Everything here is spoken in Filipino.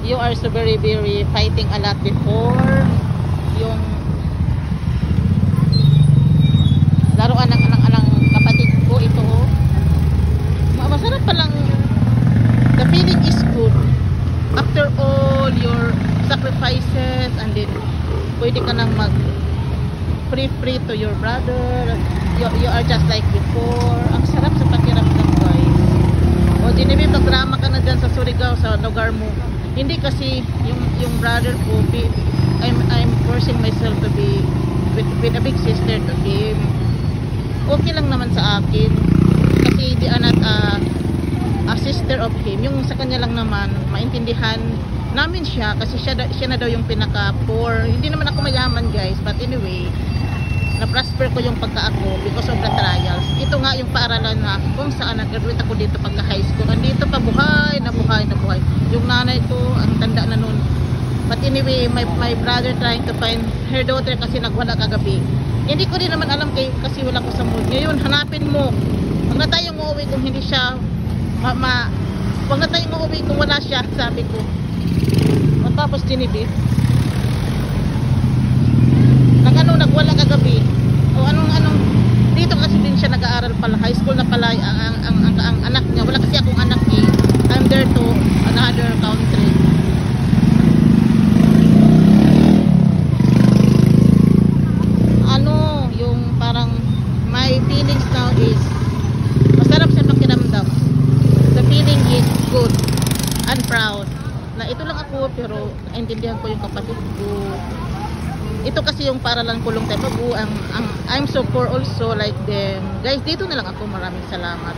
you are so very fighting a lot before. Yung laruan ng kapatid ko ito. Masarap palang, the feeling is good after all your sacrifices, and then pwede ka nang mag free to your brother. You are just like before. Ang sarap sa pakiramdam, guys. O Genevieve, magdrama ka na dyan sa Surigao, sa lugar mo. Hindi kasi yung brother ko, I'm forcing myself to be with a big sister to him. Okay lang naman sa akin kasi they are not a sister of him. Yung sa kanya lang naman maintindihan namin siya kasi siya na daw yung pinaka poor. Hindi naman ako mayaman, guys, but anyway, na-prosper ko yung pagka-ako because of the trials. Ito nga yung paaralan na kung saan nag-graduate ako dito pagka high school. Andito pa buhay na buhay. Yung nanay ko, ang tanda na nun. But anyway, my brother trying to find her daughter kasi nagwala kagabi. Hindi ko rin naman alam kasi wala ko sa mood. Ngayon, hanapin mo. Huwag na tayong uuwi kung hindi siya huwag na tayong uuwi kung wala siya, sabi ko. Tapos Genevieve, nagwala kagabi. O anong dito kasi din siya nag-aaral pala, high school na pala ang anak niya. Wala kasi akong anak eh. I'm there to another country. Yung parang my feelings now is masarap sa pakiramdam. The feeling is good and proud na ito lang ako, pero naintindihan ko yung kapatid ko. Ito kasi yung paralan ko long time ago. I'm so poor also like them. Guys, dito na lang ako. Maraming salamat.